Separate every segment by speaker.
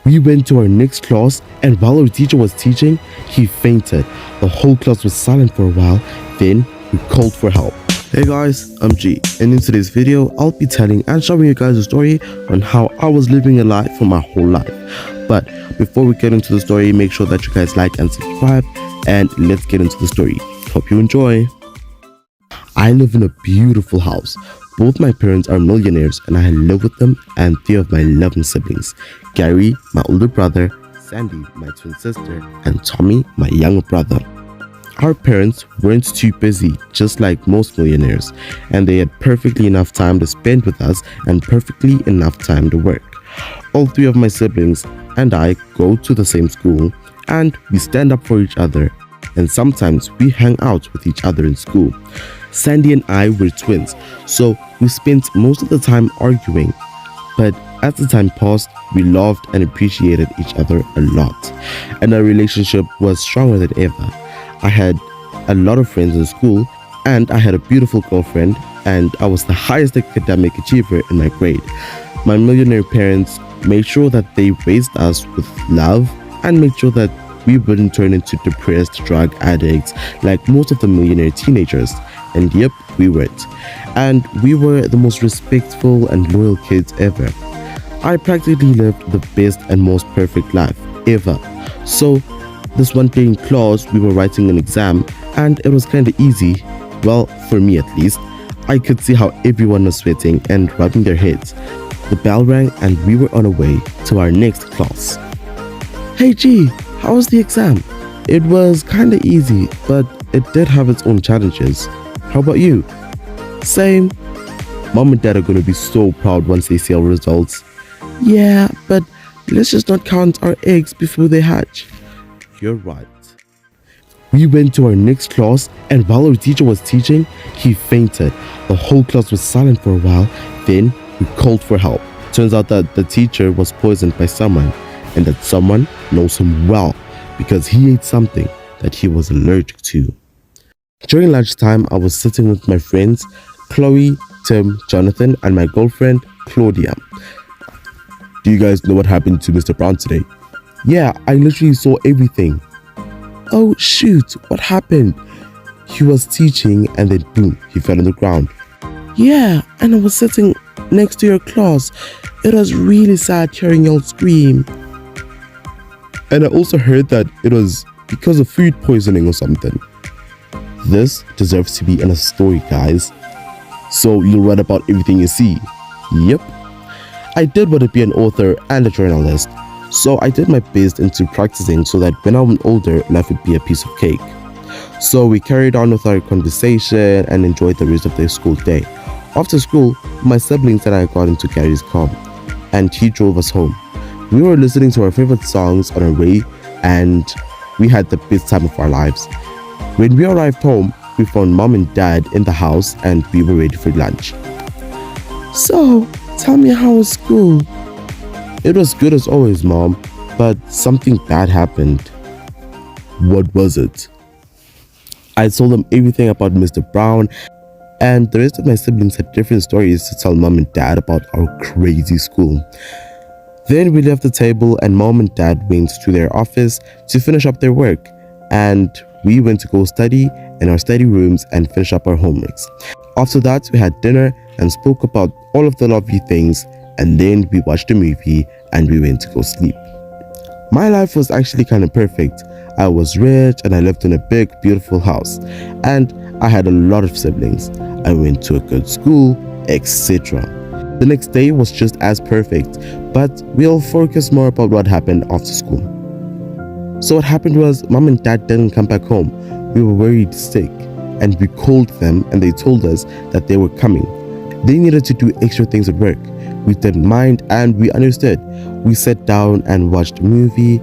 Speaker 1: We went to our next class, and while our teacher was teaching, he fainted. The whole class was silent for a while, then we called for help. Hey guys, I'm G, and in today's video, I'll be telling and showing you guys a story on how I was living a life for my whole life. But before we get into the story, make sure that you guys like and subscribe, and let's get into the story. Hope you enjoy. I live in a beautiful house. Both my parents are millionaires, and I live with them and 3 of my loving siblings. Gary, my older brother, Sandy, my twin sister, and Tommy, my younger brother. Our parents weren't too busy, just like most millionaires, and they had perfectly enough time to spend with us and perfectly enough time to work. All 3 of my siblings and I go to the same school, and we stand up for each other, and sometimes we hang out with each other in school. Sandy and I were twins, so we spent most of the time arguing, but as the time passed, we loved and appreciated each other a lot, and our relationship was stronger than ever. I had a lot of friends in school, and I had a beautiful girlfriend, and I was the highest academic achiever in my grade. My millionaire parents made sure that they raised us with love and made sure that we wouldn't turn into depressed drug addicts like most of the millionaire teenagers. And yep, we weren't. And we were the most respectful and loyal kids ever. I practically lived the best and most perfect life ever. So this one day in class, we were writing an exam, and it was kind of easy. Well, for me at least. I could see how everyone was sweating and rubbing their heads. The bell rang, and we were on our way to our next class. Hey G, how was the exam? It was kind of easy, but it did have its own challenges. How about you? Same. Mom and Dad are going to be so proud once they see our results. Yeah, but let's just not count our eggs before they hatch. You're right. We went to our next class, and while our teacher was teaching, he fainted. The whole class was silent for a while, then we called for help. Turns out that the teacher was poisoned by someone, and that someone knows him well because he ate something that he was allergic to. During lunchtime, I was sitting with my friends, Chloe, Tim, Jonathan, and my girlfriend, Claudia. Do you guys know what happened to Mr. Brown today? Yeah, I literally saw everything. Oh shoot, what happened? He was teaching and then boom, he fell on the ground. Yeah, and I was sitting next to your class. It was really sad hearing y'all scream. And I also heard that it was because of food poisoning or something. This deserves to be in a story, guys. So you'll write about everything you see. Yep. I did want to be an author and a journalist. So I did my best into practicing so that when I'm older, life would be a piece of cake. So we carried on with our conversation and enjoyed the rest of the school day. After school, my siblings and I got into Gary's car, and he drove us home. We were listening to our favorite songs on our way, and we had the best time of our lives. When we arrived home, we found Mom and Dad in the house, and we were ready for lunch. So, tell me, how was school? It was good as always, Mom, but something bad happened. What was it? I told them everything about Mr. Brown, and the rest of my siblings had different stories to tell Mom and Dad about our crazy school. Then we left the table, and Mom and Dad went to their office to finish up their work, and we went to go study in our study rooms and finish up our homeworks. After that, we had dinner and spoke about all of the lovely things, and then we watched a movie and we went to go sleep. My life was actually kind of perfect. I was rich and I lived in a big, beautiful house, and I had a lot of siblings. I went to a good school, etc. The next day was just as perfect, but we'll focus more about what happened after school. So what happened was, Mom and Dad didn't come back home. We were worried sick, and we called them and they told us that they were coming. They needed to do extra things at work. We didn't mind and we understood. We sat down and watched a movie.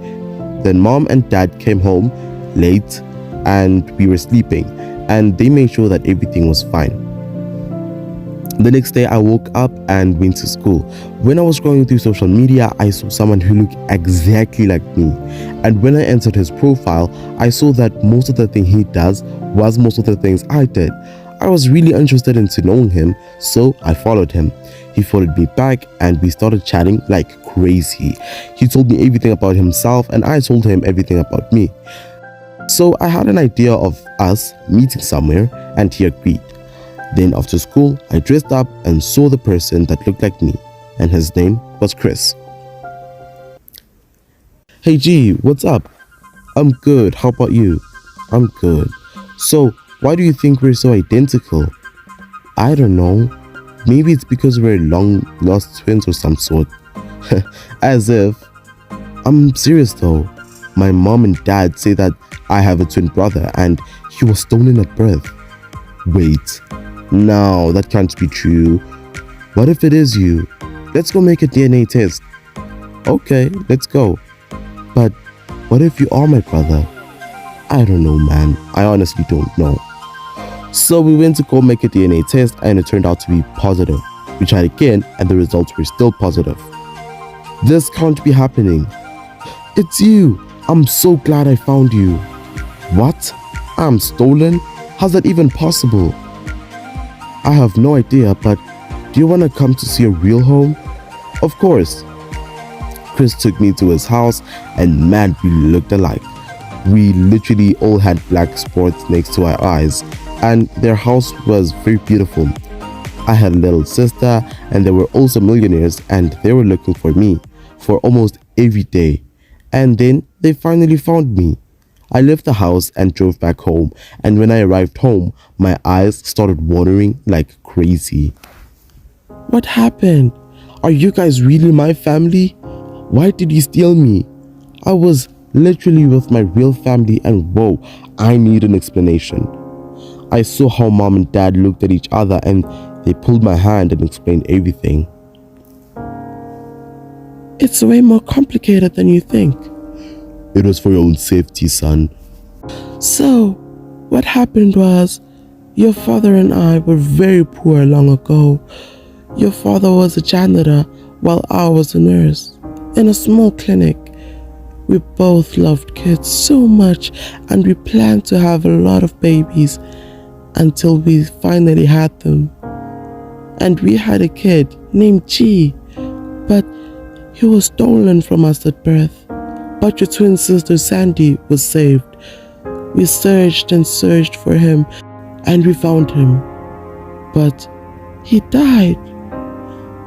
Speaker 1: Then Mom and Dad came home late and we were sleeping, and they made sure that everything was fine. The next day I woke up and went to school. When I was scrolling through social media, I saw someone who looked exactly like me. And when I entered his profile, I saw that most of the thing he does was most of the things I did. I was really interested into knowing him, so I followed him. He followed me back and we started chatting like crazy. He told me everything about himself and I told him everything about me. So I had an idea of us meeting somewhere and he agreed. Then after school, I dressed up and saw the person that looked like me, and his name was Chris. Hey G, what's up? I'm good, how about you? I'm good. So, why do you think we're so identical? I don't know. Maybe it's because we're long lost twins or some sort. As if. I'm serious though. My mom and dad say that I have a twin brother and he was stolen at birth. Wait. No, that can't be true. What if it is you? Let's go make a DNA test. Okay, let's go. But what if you are my brother? I don't know, man. I honestly don't know. So we went to go make a DNA test and it turned out to be positive. We tried again and the results were still positive. This can't be happening. It's you. I'm so glad I found you. What? I'm stolen? How's that even possible? I have no idea, but do you want to come to see a real home? Of course. Chris took me to his house and man, we looked alike. We literally all had black spots next to our eyes and their house was very beautiful. I had a little sister and they were also millionaires and they were looking for me for almost every day. And then they finally found me. I left the house and drove back home, and when I arrived home, my eyes started watering like crazy. What happened? Are you guys really my family? Why did you steal me? I was literally with my real family and whoa, I need an explanation. I saw how mom and dad looked at each other and they pulled my hand and explained everything. It's way more complicated than you think. It was for your own safety, son. So, what happened was, your father and I were very poor long ago. Your father was a janitor while I was a nurse in a small clinic. We both loved kids so much and we planned to have a lot of babies until we finally had them. And we had a kid named G, but he was stolen from us at birth. But your twin sister Sandy was saved. We searched and searched for him and we found him. But he died.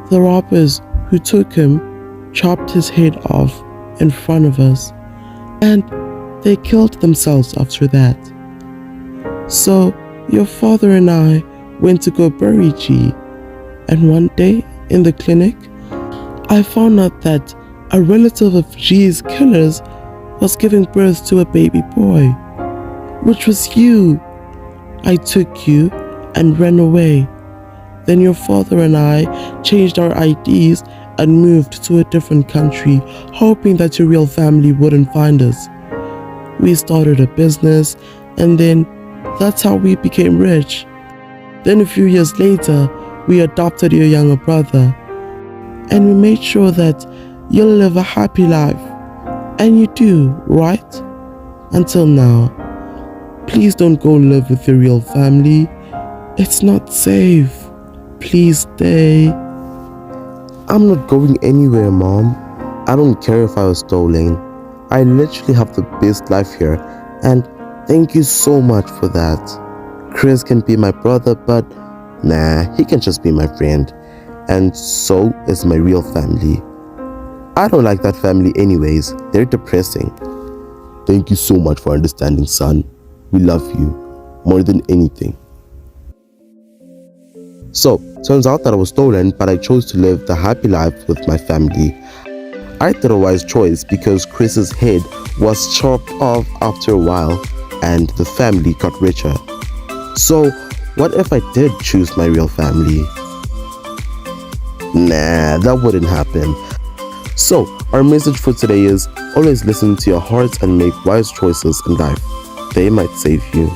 Speaker 1: The robbers who took him chopped his head off in front of us and they killed themselves after that. So your father and I went to go bury G, and one day in the clinic I found out that a relative of G's killers was giving birth to a baby boy, which was you. I took you and ran away. Then your father and I changed our IDs and moved to a different country, hoping that your real family wouldn't find us. We started a business and then that's how we became rich. Then a few years later, we adopted your younger brother and we made sure that you'll live a happy life. And you do, right? Until now. Please don't go live with your real family. It's not safe. Please stay. I'm not going anywhere, Mom. I don't care if I was stolen. I literally have the best life here. And thank you so much for that. Chris can be my brother, but nah, he can just be my friend. And so is my real family. I don't like that family anyways. They're depressing. Thank you so much for understanding, son. We love you more than anything. So, turns out that I was stolen, but I chose to live the happy life with my family. I did a wise choice because Chris's head was chopped off after a while and the family got richer. So, what if I did choose my real family? Nah, that wouldn't happen. So, our message for today is always listen to your heart and make wise choices in life. They might save you.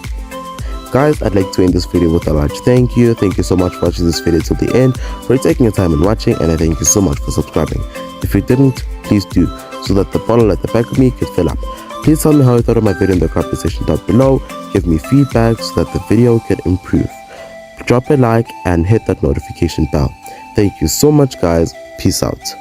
Speaker 1: Guys, I'd like to end this video with a large thank you. Thank you so much for watching this video till the end, for taking your time and watching, and I thank you so much for subscribing. If you didn't, please do, so that the bottle at the back of me could fill up. Please tell me how you thought of my video in the comment section down below. Give me feedback so that the video could improve. Drop a like and hit that notification bell. Thank you so much, guys. Peace out.